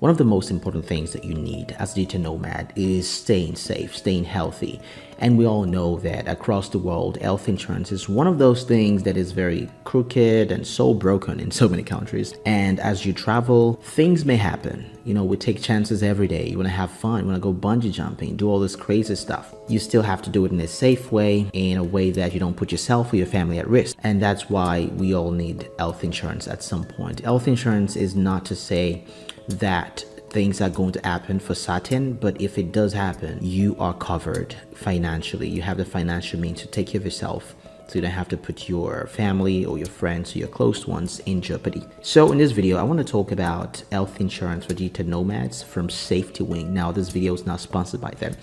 One of the most important things that you need as a digital nomad is staying safe, staying healthy. And we all know that across the world, health insurance is one of those things that is very crooked and so broken in so many countries. And as you travel, things may happen. We take chances every day. You want to have fun, you want to go bungee jumping, do all this crazy stuff. You still have to do it in a safe way, in a way that you don't put yourself or your family at risk. And that's why we all need health insurance at some point. Health insurance is not to say that things are going to happen for certain, but if it does happen, you are covered financially. You have the financial means to take care of yourself, so you don't have to put your family or your friends or your close ones in jeopardy. So in this video, I want to talk about health insurance for digital nomads from Safetywing. Now, this video is not sponsored by them.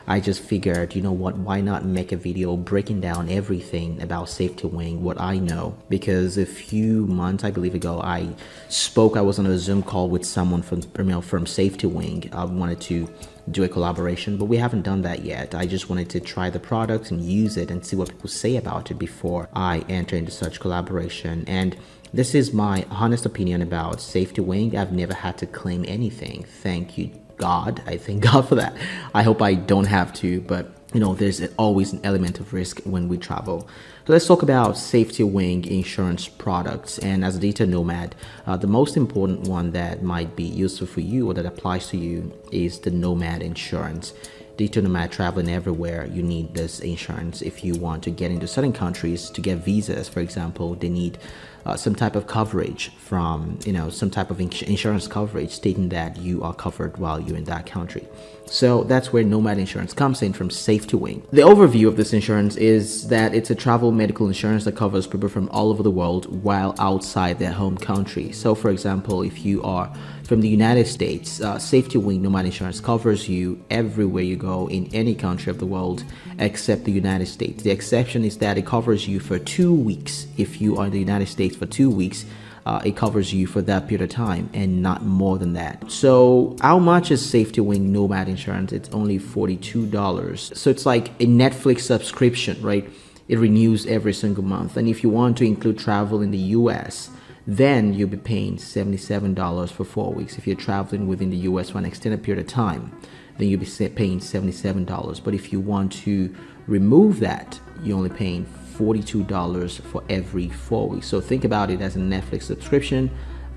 I just figured, why not make a video breaking down everything about Safetywing, what I know. Because a few months, I believe ago, I was on a Zoom call with someone from Safetywing. I wanted to do a collaboration, but we haven't done that yet. I just wanted to try the product and use it and see what people say about it before I enter into such collaboration. And this is my honest opinion about Safetywing. I've never had to claim anything. Thank you, God. I thank God for that. I hope I don't have to, but there's always an element of risk when we travel. So let's talk about Safetywing insurance products. And as a digital nomad, the most important one that might be useful for you or that applies to you is the Nomad insurance. Digital nomad traveling everywhere, you need this insurance. If you want to get into certain countries to get visas, for example, they need some type of coverage from, some type of insurance coverage stating that you are covered while you're in that country. So that's where Nomad insurance comes in from Safetywing. The overview of this insurance is that it's a travel medical insurance that covers people from all over the world while outside their home country. So for example, if you are from the United States, Safetywing Nomad insurance covers you everywhere you go in any country of the world except the United States. The exception is that it covers you for 2 weeks. If you are in the United States for 2 weeks, it covers you for that period of time and not more than that. So how much is Safetywing Nomad insurance? It's only $42. So it's like a Netflix subscription, right? It renews every single month. And if you want to include travel in the US, then you'll be paying $77 for 4 weeks. If you're traveling within the US for an extended period of time, then you'll be paying $77. But if you want to remove that, you're only paying $42 for every 4 weeks. So think about it as a Netflix subscription,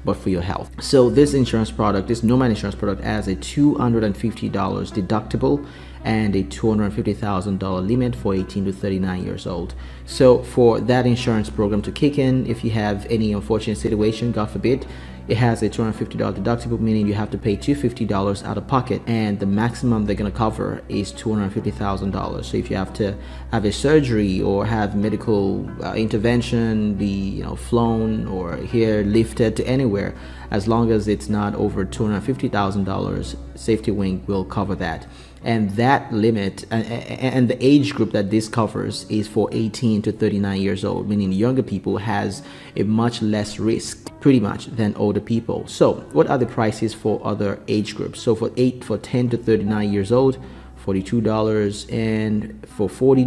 but for your health. So this insurance product, this Nomad insurance product, has a $250 deductible and a $250,000 limit for 18 to 39 years old. So for that insurance program to kick in, if you have any unfortunate situation, God forbid, it has a $250 deductible, meaning you have to pay $250 out of pocket, and the maximum they're going to cover is $250,000. So if you have to have a surgery or have medical intervention, be flown or hair lifted to anywhere, as long as it's not over $250,000, Safetywing will cover that. And that limit and the age group that this covers is for 18 to 39 years old, meaning younger people has a much less risk pretty much than older people. So what are the prices for other age groups? So for 10 to 39 years old, $42, and for 40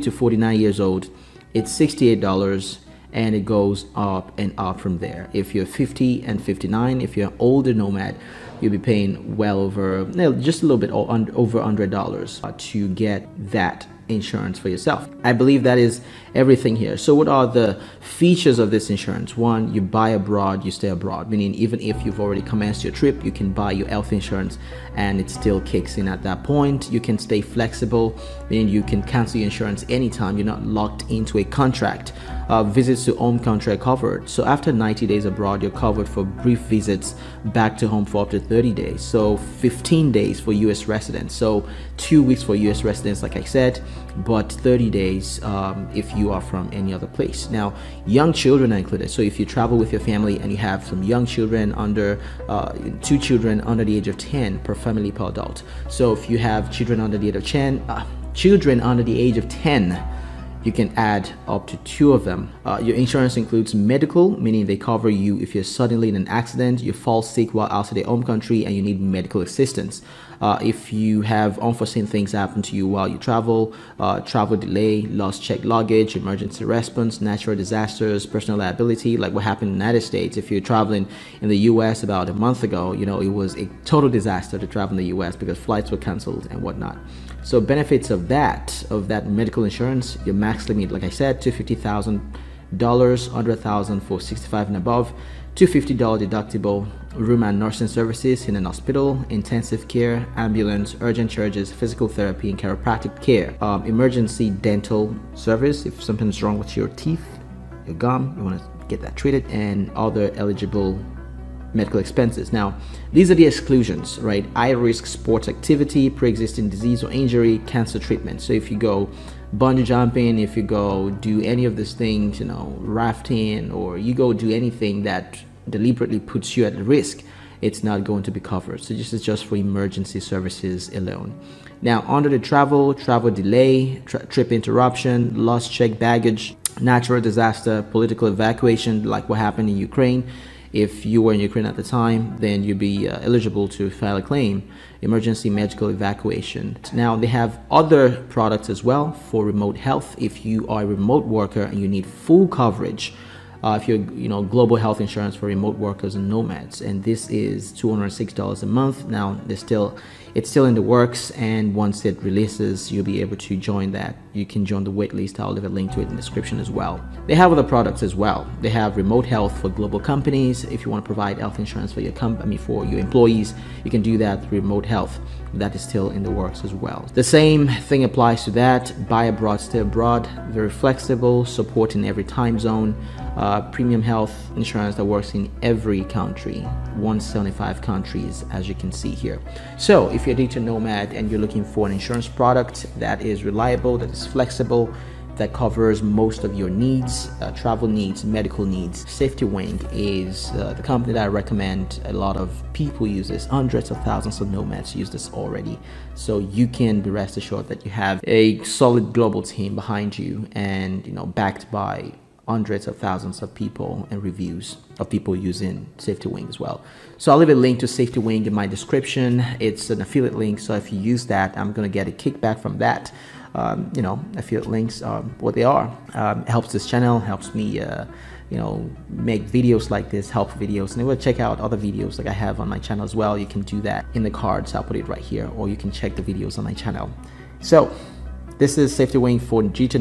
to 49 years old, it's $68, and it goes up and up from there. If you're 50 and 59, if you're an older nomad, you'll be paying well over, just a little bit over $100 to get that insurance for yourself. I believe that is everything here. So what are the features of this insurance? One, you buy abroad, you stay abroad, meaning even if you've already commenced your trip, you can buy your health insurance and it still kicks in at that point. You can stay flexible, meaning you can cancel your insurance anytime. You're not locked into a contract. Visits to home country are covered. So after 90 days abroad, you're covered for brief visits back to home for up to 30 days. So 15 days for US residents. So 2 weeks for US residents, like I said, but 30 days if you are from any other place. Now, young children are included. So if you travel with your family and you have some young children under 2 children under the age of 10 per family per adult. So if you have children under the age of 10, you can add up to 2 of them Your insurance includes medical, meaning they cover you if you're suddenly in an accident, you fall sick while outside your home country, and you need medical assistance. If you have unforeseen things happen to you while you travel, travel delay, lost checked luggage, emergency response, natural disasters, personal liability, like what happened in the United States. If you're traveling in the US about a month ago, it was a total disaster to travel in the US because flights were canceled and whatnot. So benefits of that medical insurance, your max limit, like I said, $250,000, $100,000 for 65 and above, $250 deductible, room and nursing services in an hospital, intensive care, ambulance, urgent charges, physical therapy, and chiropractic care, emergency dental service if something's wrong with your teeth, your gum, you want to get that treated, and other eligible medical expenses. Now, these are the exclusions, right? High risk sports activity, pre-existing disease or injury, cancer treatment. So if you go bungee jumping, if you go do any of these things, rafting, or you go do anything that deliberately puts you at risk, it's not going to be covered. So this is just for emergency services alone. Now, under the travel delay, trip interruption, lost checked baggage, natural disaster, political evacuation, like what happened in Ukraine. If you were in Ukraine at the time, then you'd be eligible to file a claim. Emergency medical evacuation. Now, they have other products as well for remote health. If you are a remote worker and you need full coverage, if you're, global health insurance for remote workers and nomads, and this is $206 a month. Now, it's still in the works, and once it releases, you'll be able to join that. You can join the wait list. I'll leave a link to it in the description as well. They have other products as well. They have remote health for global companies. If you want to provide health insurance for your company, for your employees, you can do that through remote health. That is still in the works as well. The same thing applies to that. Buy abroad, stay abroad. Very flexible, support in every time zone. Premium health insurance that works in every country, 175 countries, as you can see here. So if you're a digital nomad and you're looking for an insurance product that is reliable, that is flexible, that covers most of your needs, travel needs, medical needs, Safetywing is the company that I recommend. A lot of people use this. Hundreds of thousands of nomads use this already. So you can be rest assured that you have a solid global team behind you, and backed by hundreds of thousands of people and reviews of people using Safetywing as well. So I'll leave a link to Safetywing in my description. It's an affiliate link, so if you use that, I'm going to get a kickback from that. Affiliate links are what they are. Helps this channel, helps me make videos like this, help videos, and we'll check out other videos like I have on my channel as well. You can do that in the cards. I'll put it right here, or you can check the videos on my channel. So this is Safetywing for G2